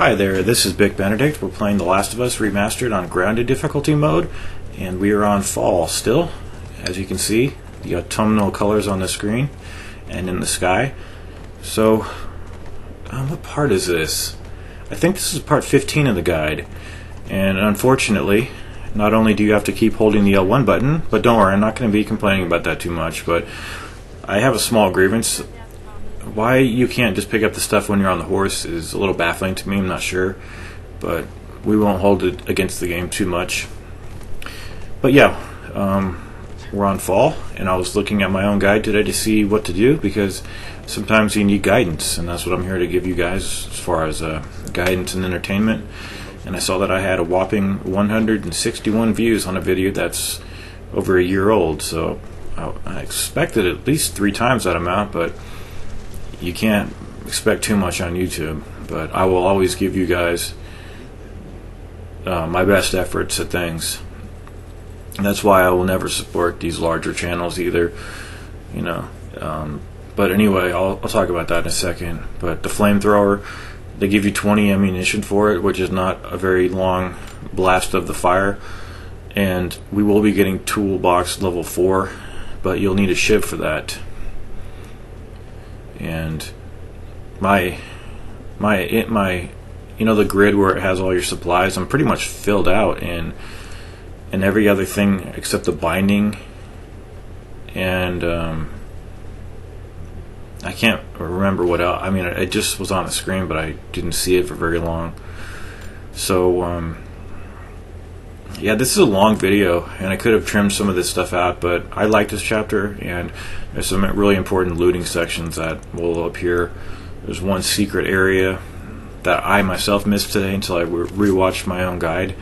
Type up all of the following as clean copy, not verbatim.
Hi there, this is Big Benedict. We're playing The Last of Us Remastered on grounded difficulty mode, and we are on fall still. As you can see, the autumnal colors on the screen and in the sky. So, what part is this? I think this is part 15 of the guide, and unfortunately, not only do you have to keep holding the L1 button, but don't worry, I'm not going to be complaining about that too much, but I have a small grievance. Why you can't just pick up the stuff when you're on the horse is a little baffling to me. I'm not sure, but we won't hold it against the game too much. But yeah, we're on fall, and I was looking at my own guide today to see what to do, because sometimes you need guidance, and that's what I'm here to give you guys as far as guidance and entertainment. And I saw that I had a whopping 161 views on a video that's over a year old, so I expected at least 3 times that amount, but you can't expect too much on YouTube. But I will always give you guys my best efforts at things. And that's why I will never support these larger channels either, you know. But anyway, I'll talk about that in a second. But the flamethrower, they give you 20 ammunition for it, which is not a very long blast of the fire. And we will be getting toolbox level 4, but you'll need a shiv for that. And my you know, the grid where it has all your supplies, I'm pretty much filled out, and every other thing except the binding, and I can't remember what else. I mean, it just was on the screen, but I didn't see it for very long. So yeah, this is a long video, and I could have trimmed some of this stuff out, but I like this chapter, and there's some really important looting sections that will appear. There's one secret area that I myself missed today until I rewatched my own guide,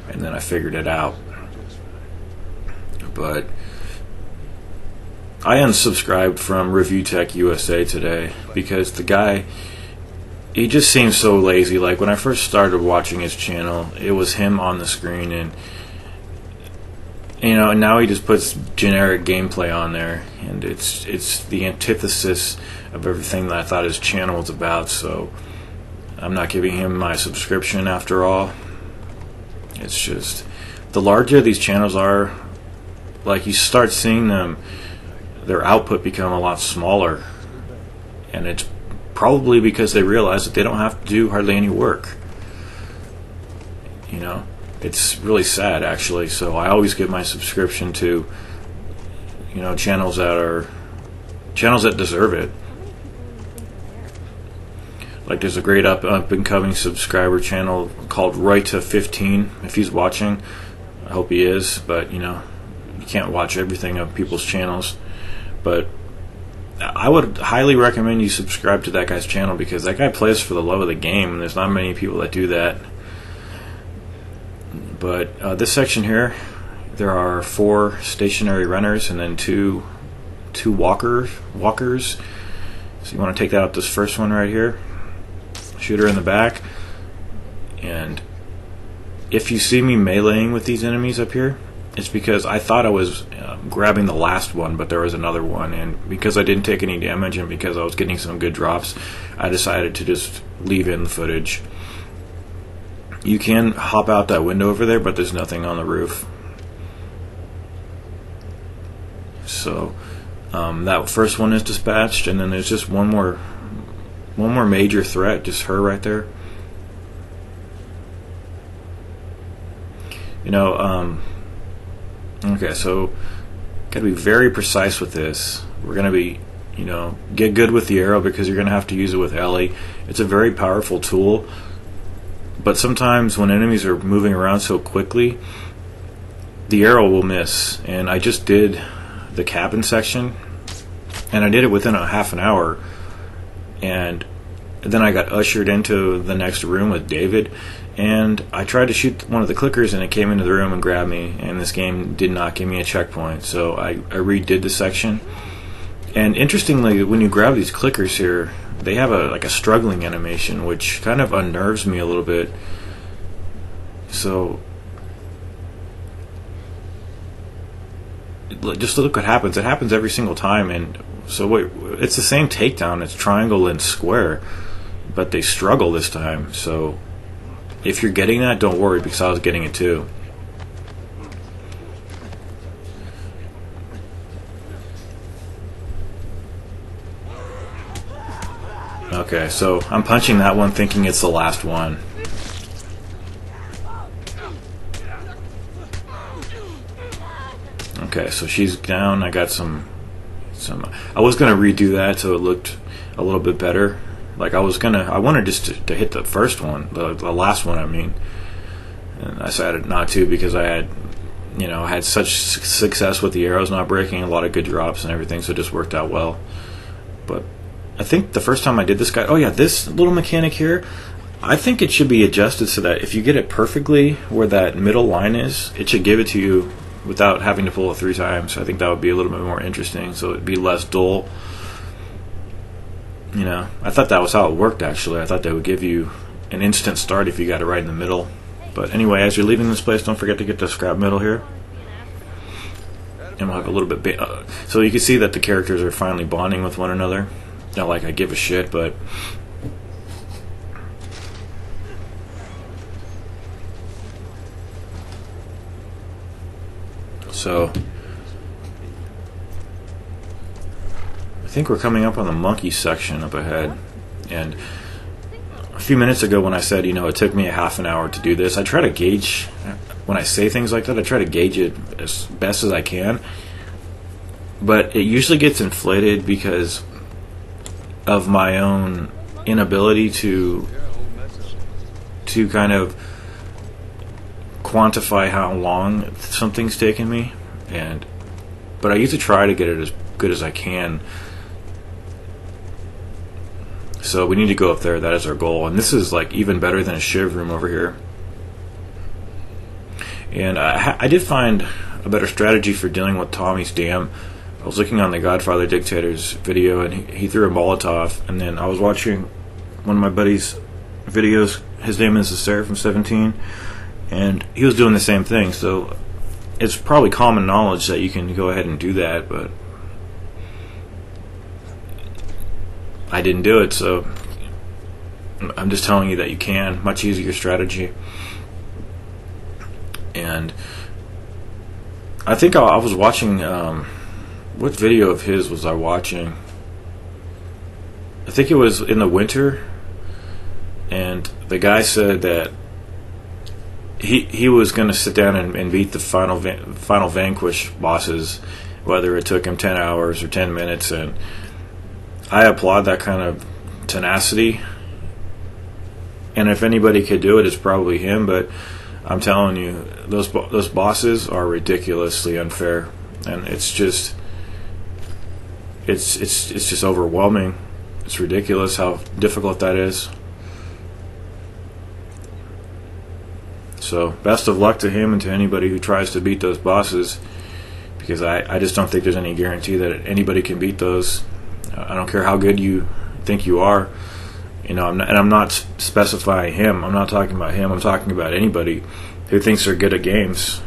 and then I figured it out. But I unsubscribed from Review Tech USA today because the guy, he just seems so lazy. Like, when I first started watching his channel, it was him on the screen, and you know, and now he just puts generic gameplay on there, and it's the antithesis of everything that I thought his channel was about. So I'm not giving him my subscription after all. It's just, the larger these channels are, like, you start seeing them, their output become a lot smaller, and it's probably because they realize that they don't have to do hardly any work. You know, it's really sad, actually. So I always give my subscription to, you know, channels that deserve it. Like, there's a great up and coming subscriber channel called Roy to 15. If he's watching, I hope he is. But you know, you can't watch everything of people's channels. But I would highly recommend you subscribe to that guy's channel, because that guy plays for the love of the game, and there's not many people that do that. But this section here, there are 4 stationary runners and then two walkers. So you want to take that out, this first one right here, shoot her in the back. And if you see me meleeing with these enemies up here, it's because I thought I was grabbing the last one, but there was another one, and because I didn't take any damage and because I was getting some good drops, I decided to just leave in the footage. You can hop out that window over there, but there's nothing on the roof. So that first one is dispatched, and then there's just one more major threat, just her right there. You know, okay, so gotta be very precise with this. We're gonna be, you know, get good with the arrow, because you're gonna have to use it with Ellie. It's a very powerful tool, but sometimes when enemies are moving around so quickly, the arrow will miss. And I just did the cabin section, and I did it within a half an hour, and then I got ushered into the next room with David, and I tried to shoot one of the clickers, and it came into the room and grabbed me, and this game did not give me a checkpoint. So I redid the section. And interestingly, when you grab these clickers here, they have like a struggling animation, which kind of unnerves me a little bit. So just look what happens. It happens every single time. And so it's the same takedown. It's triangle and square. but they struggle this time. So if you're getting that, don't worry, because I was getting it too. Okay, so I'm punching that one thinking it's the last one. Okay, so she's down. I got some. I was gonna redo that so it looked a little bit better. Like I wanted just to hit the first one, the last one. I mean, and I decided not to because I had such success with the arrows not breaking, a lot of good drops and everything, so it just worked out well. But I think the first time I did this guy, this little mechanic here, I think it should be adjusted so that if you get it perfectly where that middle line is, it should give it to you without having to pull it 3 times. I think that would be a little bit more interesting, so it'd be less dull. I thought that was how it worked, actually. I thought they would give you an instant start if you got it right in the middle. But anyway, as you're leaving this place, don't forget to get the scrap metal here. And we'll have a little bit... so you can see that the characters are finally bonding with one another. Not like I give a shit, but... So... I think we're coming up on the monkey section up ahead. And a few minutes ago when I said, it took me a half an hour to do this, I try to gauge, when I say things like that, I try to gauge it as best as I can. But it usually gets inflated because of my own inability to kind of quantify how long something's taken me. But I usually try to get it as good as I can. So we need to go up there. That is our goal. And this is like even better than a shiv room over here. And I did find a better strategy for dealing with Tommy's Dam. I was looking on the Godfather Dictator's video, and he threw a Molotov. And then I was watching one of my buddy's videos. His name is Seraphim17, and he was doing the same thing. So it's probably common knowledge that you can go ahead and do that, but I didn't do it, so I'm just telling you that you can. Much easier strategy. And I think I was watching, what video of his was I watching? I think it was in the winter, and the guy said that he was going to sit down and beat the final Vanquish bosses, whether it took him 10 hours or 10 minutes, and I applaud that kind of tenacity, and if anybody could do it, it's probably him. But I'm telling you, those bosses are ridiculously unfair, and it's just overwhelming. It's ridiculous how difficult that is. So best of luck to him and to anybody who tries to beat those bosses, because I just don't think there's any guarantee that anybody can beat those. I don't care how good you think you are, I'm not specifying him. I'm not talking about him. I'm talking about anybody who thinks they're good at games.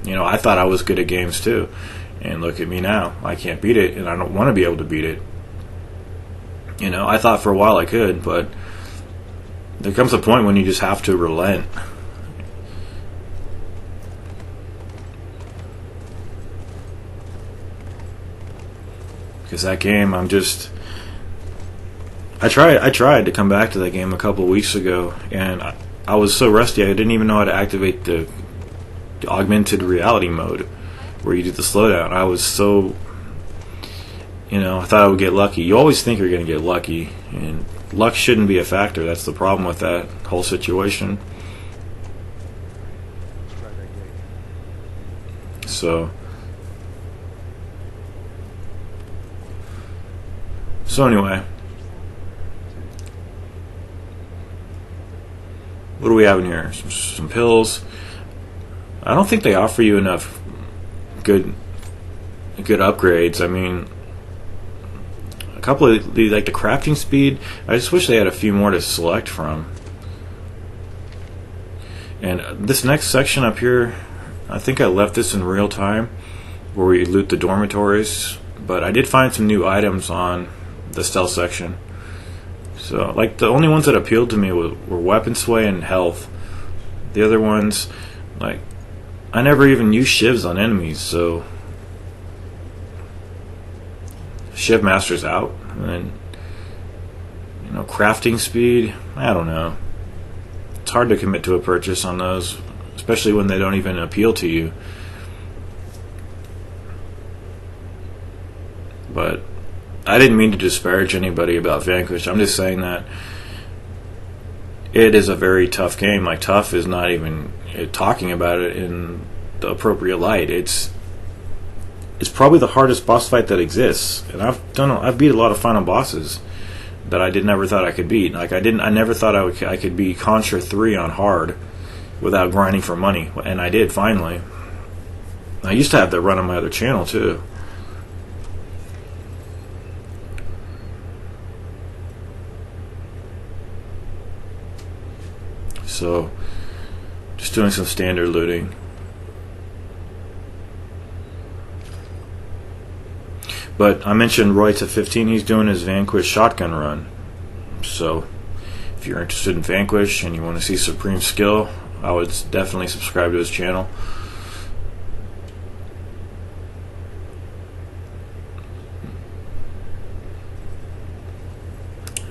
I thought I was good at games too, and look at me now. I can't beat it, and I don't want to be able to beat it. I thought for a while I could, but there comes a point when you just have to relent. Because that game, I tried to come back to that game a couple weeks ago, and I was so rusty I didn't even know how to activate the augmented reality mode where you do the slowdown. I was so, I thought I would get lucky. You always think you're going to get lucky, and luck shouldn't be a factor. That's the problem with that whole situation. So anyway, what do we have in here? Some pills. I don't think they offer you enough good upgrades. I mean, a couple of the the crafting speed. I just wish they had a few more to select from. And this next section up here, I think I left this in real time, where we loot the dormitories. But I did find some new items on the stealth section. So, like, the only ones that appealed to me were weapon sway and health. The other ones, like, I never even used shivs on enemies, so Shiv Master's out. And then, you know, crafting speed, I don't know. It's hard to commit to a purchase on those, especially when they don't even appeal to you. But I didn't mean to disparage anybody about Vanquish. I'm just saying that it is a very tough game. Like, tough is not even talking about it in the appropriate light. It's probably the hardest boss fight that exists, and I've beat a lot of final bosses that I never thought I could beat. Like, I never thought I could beat Contra 3 on hard without grinding for money, and I did finally. I used to have that run on my other channel too. So, just doing some standard looting. But I mentioned Roy to 15, he's doing his Vanquish shotgun run. So, if you're interested in Vanquish and you want to see supreme skill, I would definitely subscribe to his channel.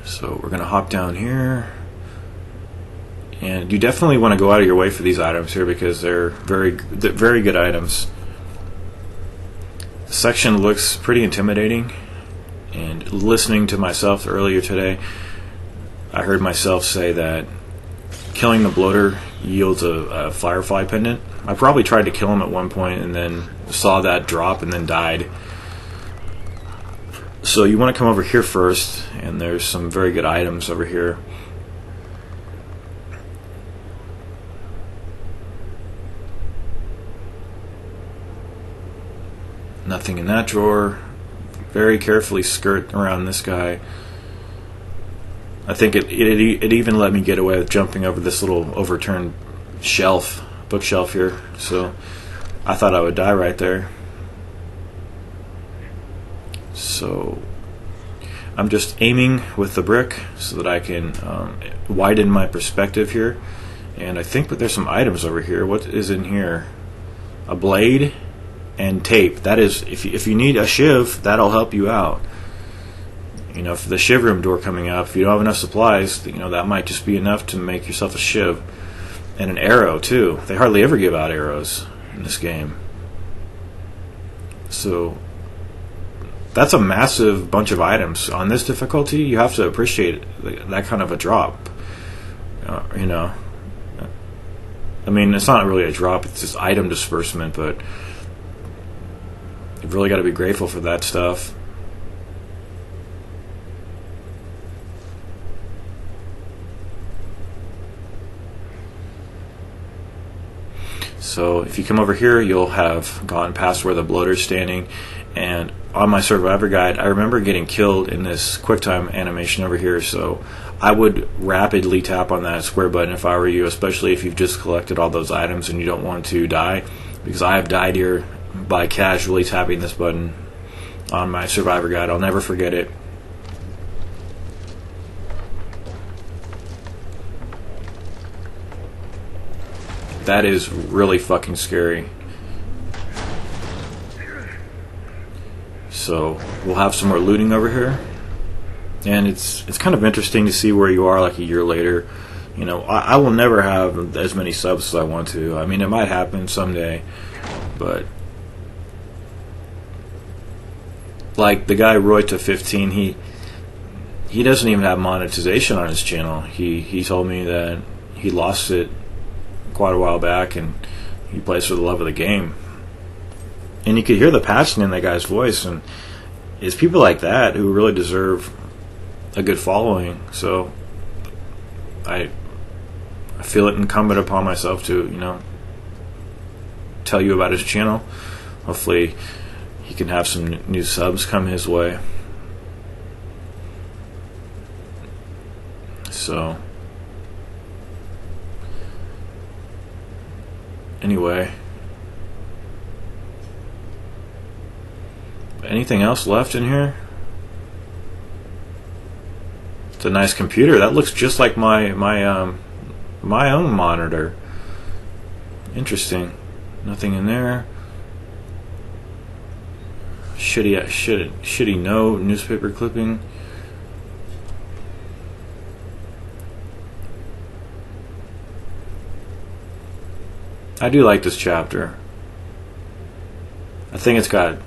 So, we're going to hop down here. And you definitely want to go out of your way for these items here because they're very good items. The section looks pretty intimidating, and listening to myself earlier today, I heard myself say that killing the bloater yields a firefly pendant. I probably tried to kill him at one point and then saw that drop and then died. So you want to come over here first, and there's some very good items over here. Nothing in that drawer. Very carefully skirt around this guy. I think it even let me get away with jumping over this little overturned bookshelf here. So I thought I would die right there. So I'm just aiming with the brick so that I can widen my perspective here. And I think that there's some items over here. What is in here? A blade and tape. That is, if you need a shiv, that'll help you out. You know, for the shiv room door coming up, if you don't have enough supplies, you know, that might just be enough to make yourself a shiv. And an arrow too. They hardly ever give out arrows in this game. So that's a massive bunch of items. On this difficulty, you have to appreciate that kind of a drop. You know, I mean, it's not really a drop, it's just item disbursement, but you've really got to be grateful for that stuff. So if you come over here, you'll have gone past where the bloater's standing. And on my survivor guide, I remember getting killed in this QuickTime animation over here. So I would rapidly tap on that square button if I were you, especially if you've just collected all those items and you don't want to die. Because I have died here by casually tapping this button on my survivor guide. I'll never forget it. That is really fucking scary. So we'll have some more looting over here, and it's kind of interesting to see where you are like a year later. You know, I will never have as many subs as I want to. I mean, it might happen someday, but like the guy Roy to 15, he doesn't even have monetization on his channel. He told me that he lost it quite a while back, and he plays for the love of the game. And you could hear the passion in that guy's voice, and it's people like that who really deserve a good following. So I feel it incumbent upon myself to, you know, tell you about his channel. Hopefully he can have some new subs come his way. So anyway, anything else left in here? It's a nice computer. That looks just like my own monitor. Interesting. Nothing in there. Shitty note, newspaper clipping. I do like this chapter. I think it's got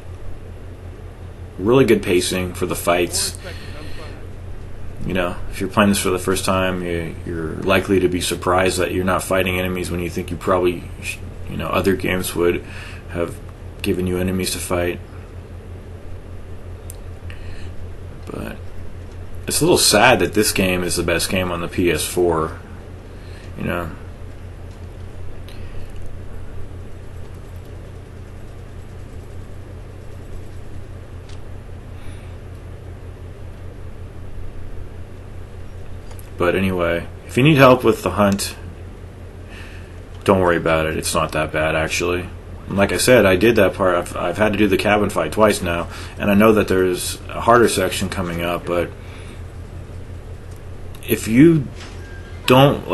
really good pacing for the fights. You know, if you're playing this for the first time, you're likely to be surprised that you're not fighting enemies when you think you probably, you know, other games would have given you enemies to fight. But it's a little sad that this game is the best game on the PS4. You know. But anyway, if you need help with the hunt, don't worry about it. It's not that bad, actually. Like I said, I did that part. I've had to do the cabin fight twice now, and I know that there's a harder section coming up, but if you don't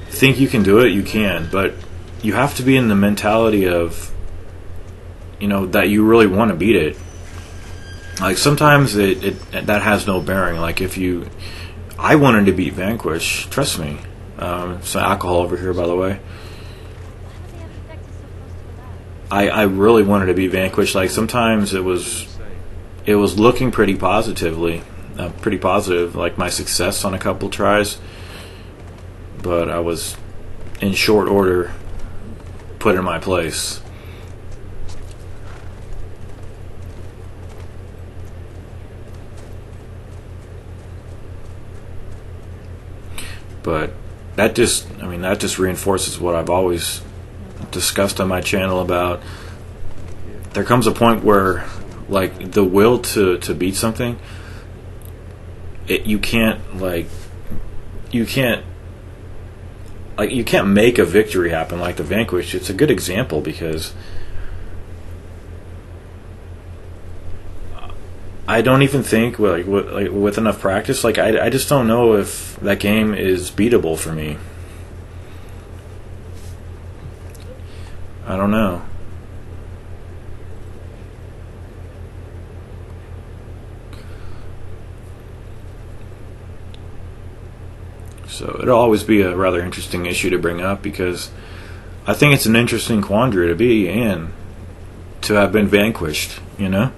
think you can do it, you can, but you have to be in the mentality of, you know, that you really want to beat it. Like sometimes it that has no bearing. Like I wanted to beat Vanquish, trust me. Some alcohol over here, by the way. I really wanted to beat Vanquish. Like sometimes it was looking pretty positive. Like my success on a couple tries, but I was in short order put in my place. But that just reinforces what I've always discussed on my channel about. There comes a point where, like, the will to beat something, you can't make a victory happen like the Vanquish. It's a good example because I don't even think with enough practice, I just don't know if that game is beatable for me. I don't know. So it'll always be a rather interesting issue to bring up because I think it's an interesting quandary to be in, to have been vanquished, you know?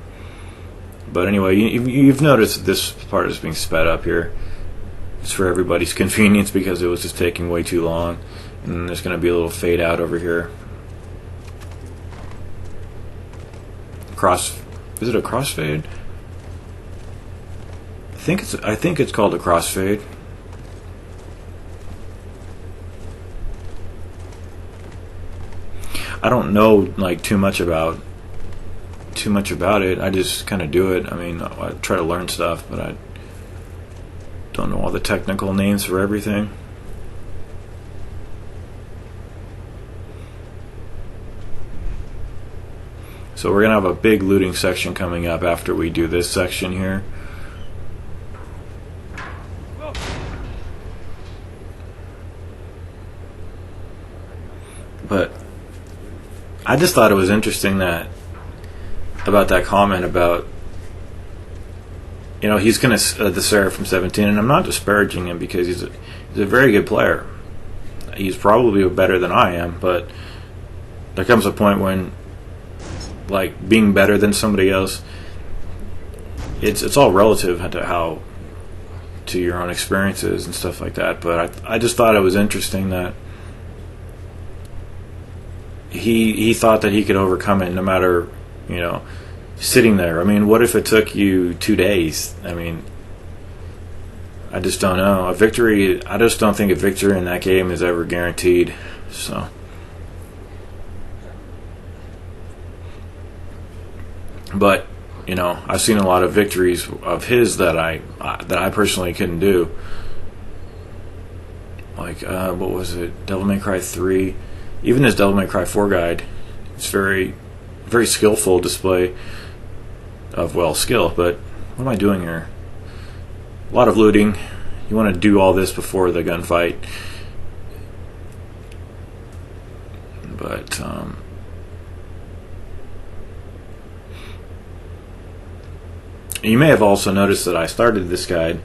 But anyway, you've noticed that this part is being sped up here. It's for everybody's convenience because it was just taking way too long. And then there's going to be a little fade out over here. Is it a crossfade? I think it's called a crossfade. I don't know too much about it. I just kind of do it. I mean, I try to learn stuff, but I don't know all the technical names for everything. So we're gonna have a big looting section coming up after we do this section here. But I just thought it was interesting about that comment about, you know, he's gonna the Seraph from 17, and I'm not disparaging him because he's a very good player. He's probably better than I am, but there comes a point when, like, being better than somebody else, it's all relative to your own experiences and stuff like that. But I just thought it was interesting that he thought that he could overcome it no matter, you know, sitting there. I mean, what if it took you 2 days? I mean, I just don't know. I just don't think a victory in that game is ever guaranteed. So, but, you know, I've seen a lot of victories of his that I personally couldn't do. Like, what was it? Devil May Cry 3. Even his Devil May Cry 4 guide, it's very, very skillful display of, well, skill. But what am I doing here? a lot of looting. You want to do all this before the gunfight. But you may have also noticed that I started this guide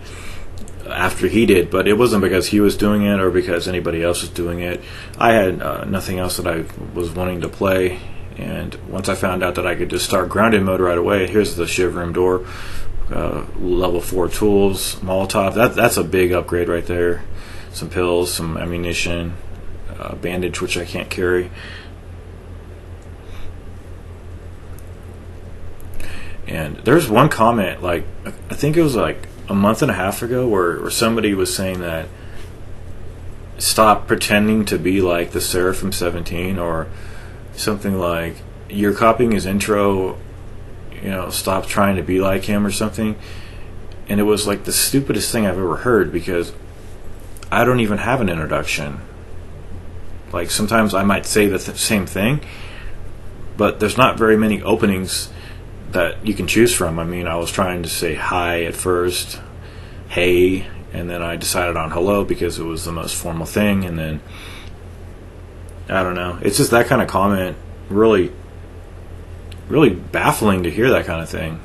after he did, but it wasn't because he was doing it or because anybody else was doing it. I had nothing else that I was wanting to play, and once I found out that I could just start grounded mode right away, here's the shiv room door, level 4 tools, Molotov. That's a big upgrade right there. Some pills, some ammunition, bandage, which I can't carry. And there's one comment, like I think it was like a month and a half ago, where somebody was saying that stop pretending to be like the Seraphim 17, or something like you're copying his intro, stop trying to be like him or something. And it was like the stupidest thing I've ever heard, because I don't even have an introduction. Like sometimes I might say the same thing, but there's not very many openings that you can choose from. I mean, I was trying to say hi at first, hey, and then I decided on hello because it was the most formal thing, and then I don't know. It's just that kind of comment, really, really baffling to hear that kind of thing.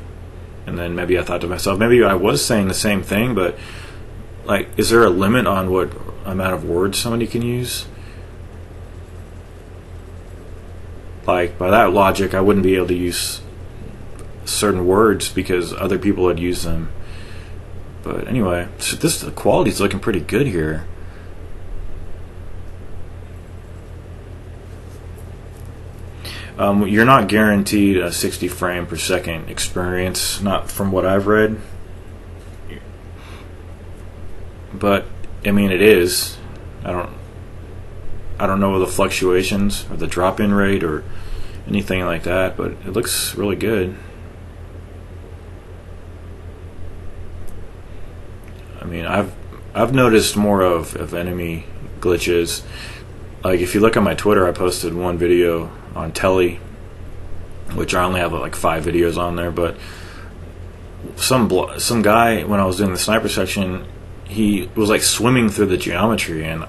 And then maybe I thought to myself, maybe I was saying the same thing, but like, is there a limit on what amount of words somebody can use? Like, by that logic, I wouldn't be able to use certain words because other people had used them. But anyway, so the quality's looking pretty good here. You're not guaranteed a 60 frame per second experience, not from what I've read. But I mean, it is. I don't know the fluctuations or the drop-in rate or anything like that, but it looks really good. I mean, I've noticed more of enemy glitches. Like if you look at my Twitter, I posted one video on Telly, which I only have like 5 videos on there, but some guy, when I was doing the sniper section, he was like swimming through the geometry, and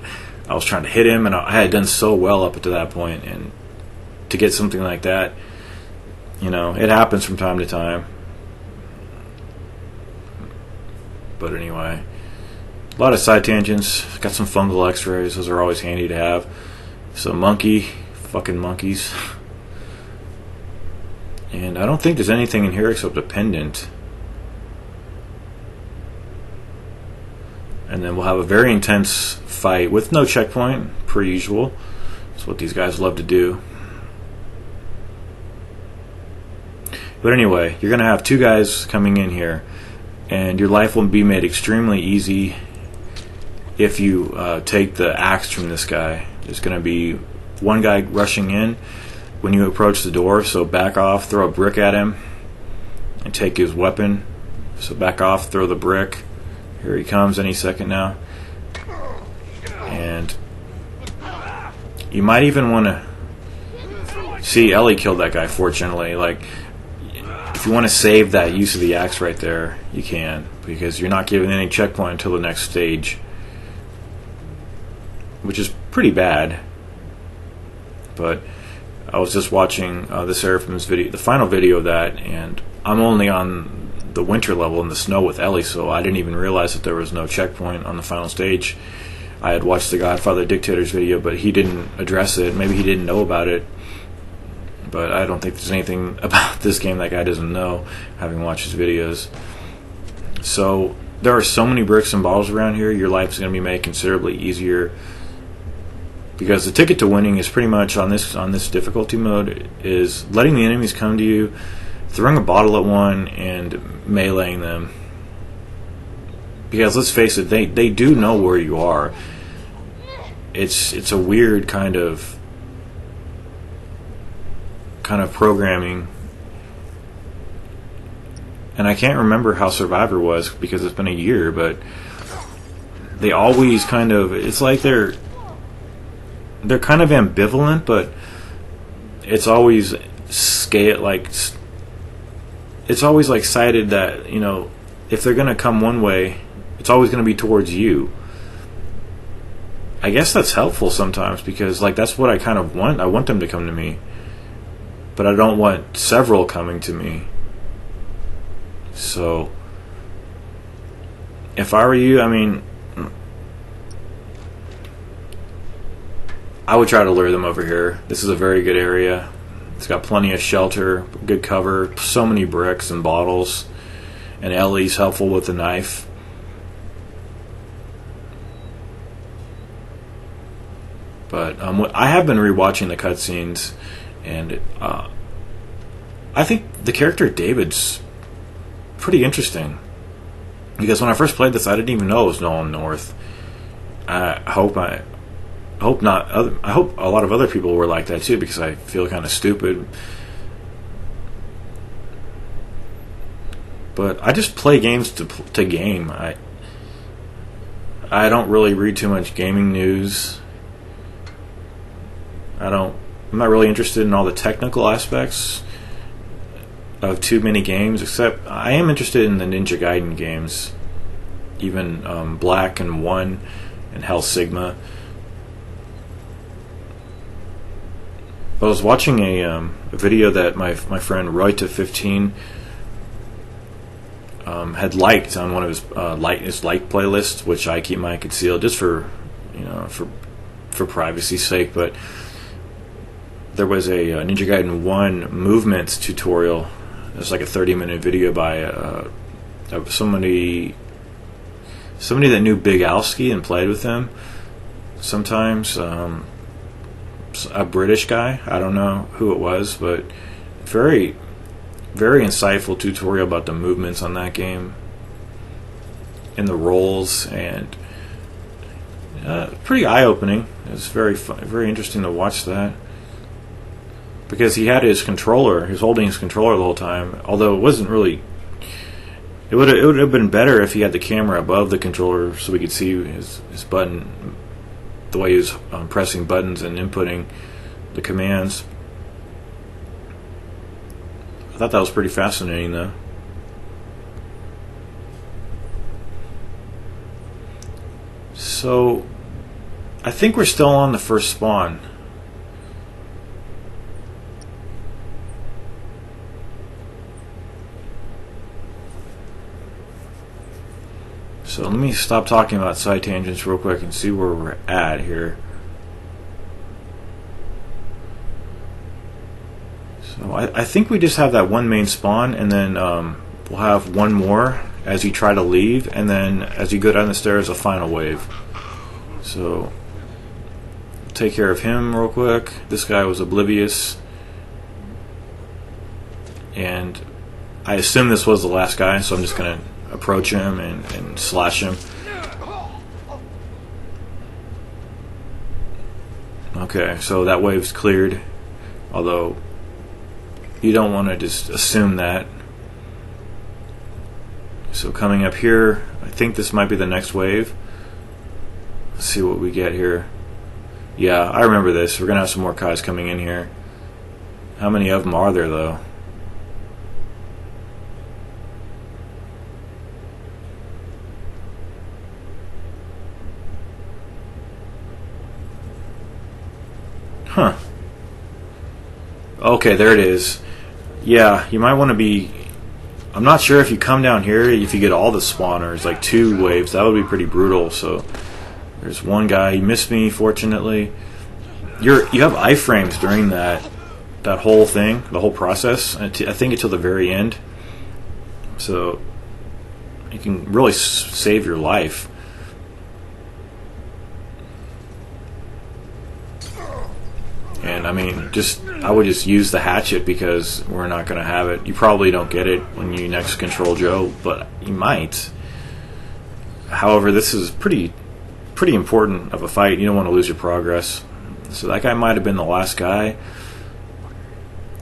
I was trying to hit him, and I had done so well up to that point, and to get something like that, it happens from time to time. But anyway, a lot of side tangents. Got some fungal x-rays. Those are always handy to have. Some fucking monkeys. And I don't think there's anything in here except a pendant. And then we'll have a very intense fight with no checkpoint, per usual. That's what these guys love to do. But anyway, you're going to have 2 guys coming in here, and your life will be made extremely easy if you take the axe from this guy. There's going to be one guy rushing in when you approach the door, so back off, throw a brick at him, and take his weapon. So back off, throw the brick. Here he comes any second now. And you might even want to see Ellie killed that guy, fortunately. Like, if you want to save that use of the axe right there, you can, because you're not given any checkpoint until the next stage, which is pretty bad. But I was just watching the Seraphim's video, the final video of that, and I'm only on the winter level in the snow with Ellie, so I didn't even realize that there was no checkpoint on the final stage. I had watched the Godfather Dictator's video, but he didn't address it. Maybe he didn't know about it, but I don't think there's anything about this game that guy doesn't know, having watched his videos. So there are so many bricks and bottles around here, your life is going to be made considerably easier, because the ticket to winning is pretty much on this difficulty mode is letting the enemies come to you, throwing a bottle at one, and meleeing them. Because let's face it, they do know where you are. It's a weird kind of programming, and I can't remember how Survivor was because it's been a year, but they always it's like they're kind of ambivalent, but it's always it's always like cited that, if they're going to come one way, It's always going to be towards you. I guess that's helpful sometimes, because like that's what I kind of want. I want them to come to me, but I don't want several coming to me. So if I were you, I mean, I would try to lure them over here. This is a very good area. It's got plenty of shelter, good cover, so many bricks and bottles, and Ellie's helpful with the knife. But I have been rewatching the cutscenes, and I think the character David's pretty interesting. Because when I first played this, I didn't even know it was Nolan North. I hope not. I hope a lot of other people were like that too, because I feel kind of stupid. But I just play games to game. I don't really read too much gaming news. I'm not really interested in all the technical aspects of too many games, except I am interested in the Ninja Gaiden games, even Black and One and Hell Sigma. I was watching a video that my friend Royta15 had liked on one of his like playlists, which I keep mine concealed just for privacy's sake. But there was a Ninja Gaiden 1 movements tutorial. It was like a 30-minute video by somebody that knew Big Alski and played with him sometimes. A British guy. I don't know who it was, but very, very insightful tutorial about the movements on that game and the rolls, and pretty eye-opening. It was very fun, very interesting to watch that, because he had his controller. He was holding his controller the whole time. Although it wasn't really. It would have been better if he had the camera above the controller so we could see his button, the way he was pressing buttons and inputting the commands. I thought that was pretty fascinating, though. So, I think we're still on the first spawn. So let me stop talking about side tangents real quick and see where we're at here. So I think we just have that one main spawn, and then we'll have one more as you try to leave, and then as you go down the stairs, a final wave. So take care of him real quick. This guy was oblivious, and I assume this was the last guy, so I'm just going to approach him and slash him. Okay, so that wave's cleared, although you don't want to just assume that. So coming up here, I think this might be the next wave. Let's see what we get here. Yeah, I remember this. We're going to have some more guys coming in here. How many of them are there, though? Huh. Okay, there it is. Yeah, you might want to be... I'm not sure if you come down here, if you get all the spawners, like 2 waves, that would be pretty brutal. So there's one guy. He missed me, fortunately. You have iframes during that whole thing, the whole process. I think until the very end. So you can really save your life. And I mean, I would just use the hatchet, because we're not going to have it. You probably don't get it when you next control Joe, but you might. However, this is pretty important of a fight. You don't want to lose your progress. So that guy might have been the last guy.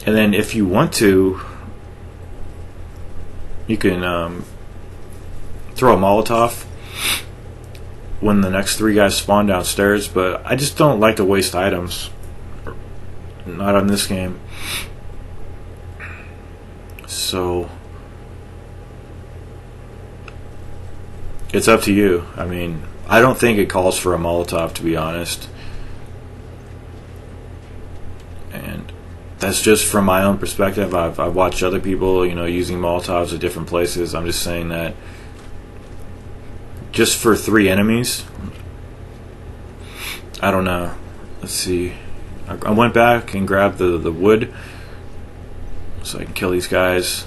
And then if you want to, you can throw a Molotov when the next 3 guys spawn downstairs, but I just don't like to waste items. Not on this game. So It's up to you. I mean, I don't think it calls for a Molotov, to be honest. And that's just from my own perspective. I've watched other people, using Molotovs at different places. I'm just saying that just for 3 enemies, I don't know. Let's see. I went back and grabbed the wood so I can kill these guys.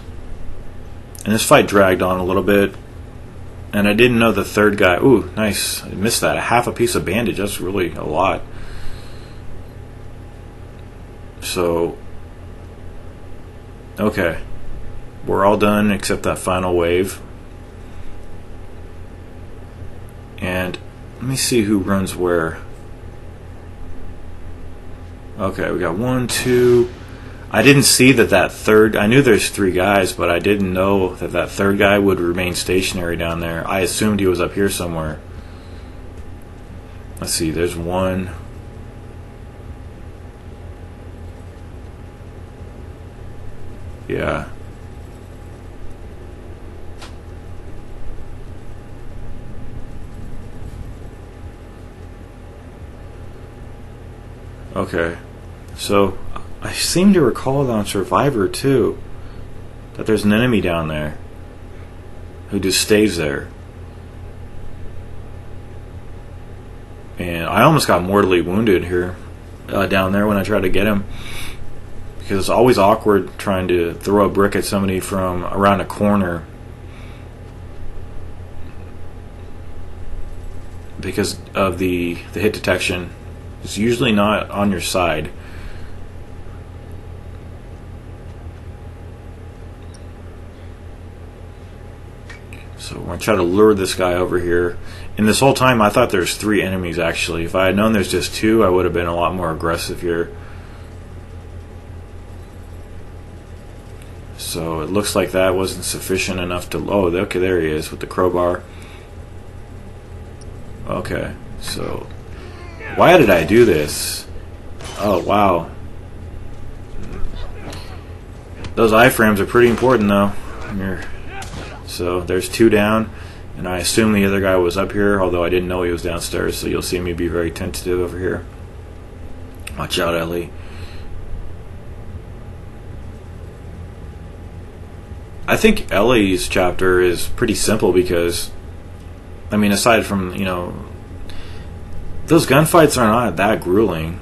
And this fight dragged on a little bit. And I didn't know the 3rd guy. Ooh, nice. I missed that. Half a piece of bandage. That's really a lot. So, okay. We're all done except that final wave. And let me see who runs where. Okay, we got 1, 2. I didn't see that 3rd. I knew there's 3 guys, but I didn't know that 3rd guy would remain stationary down there. I assumed he was up here somewhere. Let's see, there's 1. Yeah. Okay. So, I seem to recall on Survivor, too, that there's an enemy down there who just stays there. And I almost got mortally wounded here, down there when I tried to get him. Because it's always awkward trying to throw a brick at somebody from around a corner. Because of the hit detection. It's usually not on your side. So we're going to try to lure this guy over here. And this whole time I thought there's 3 enemies actually. If I had known there's just 2, I would have been a lot more aggressive here. So it looks like that wasn't sufficient enough to... Oh, okay, there he is with the crowbar. Okay, so... Why did I do this? Oh, wow. Those iframes are pretty important, though. So there's 2 down, and I assume the other guy was up here, although I didn't know he was downstairs, so you'll see me be very tentative over here. Watch out, Ellie. I think Ellie's chapter is pretty simple because, I mean, aside from, those gunfights are not that grueling.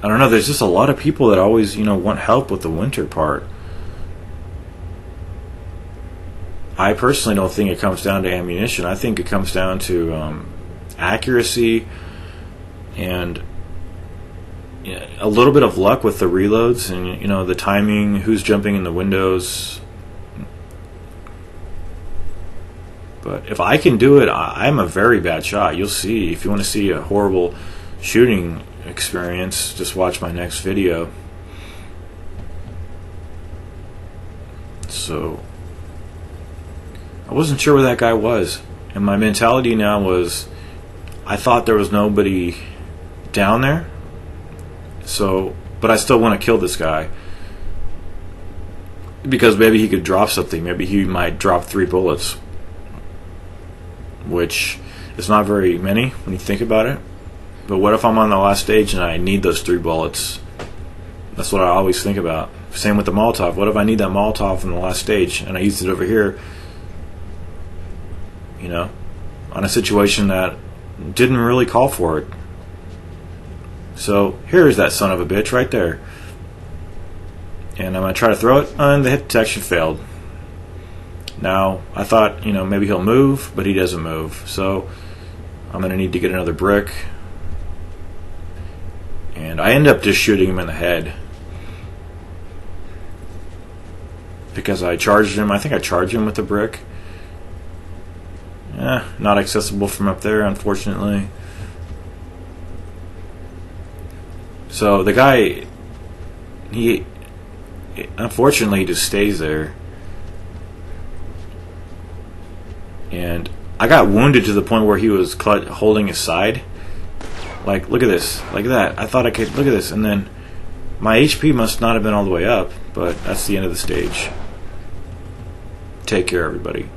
I don't know, there's just a lot of people that always, want help with the winter part. I personally don't think it comes down to ammunition. I think it comes down to accuracy and a little bit of luck with the reloads and, the timing, who's jumping in the windows. But if I can do it, I'm a very bad shot. You'll see. If you want to see a horrible shooting experience, just watch my next video. So I wasn't sure where that guy was, and my mentality now was I thought there was nobody down there, so but I still want to kill this guy because maybe he could drop something. Maybe he might drop 3 bullets, which is not very many when you think about it. But what if I'm on the last stage and I need those 3 bullets? That's what I always think about. Same with the Molotov. What if I need that Molotov in the last stage and I used it over here, on a situation that didn't really call for it? So here's that son of a bitch right there. And I'm going to try to throw it, and the hit detection failed. Now, I thought, maybe he'll move, but he doesn't move. So I'm going to need to get another brick. And I end up just shooting him in the head. Because I charged him. I think I charged him with a brick. Not accessible from up there, unfortunately. So the guy, he unfortunately just stays there. And I got wounded to the point where he was holding his side. Like, look at this. Like that. I thought I could... Look at this. And then my HP must not have been all the way up, but that's the end of the stage. Take care, everybody.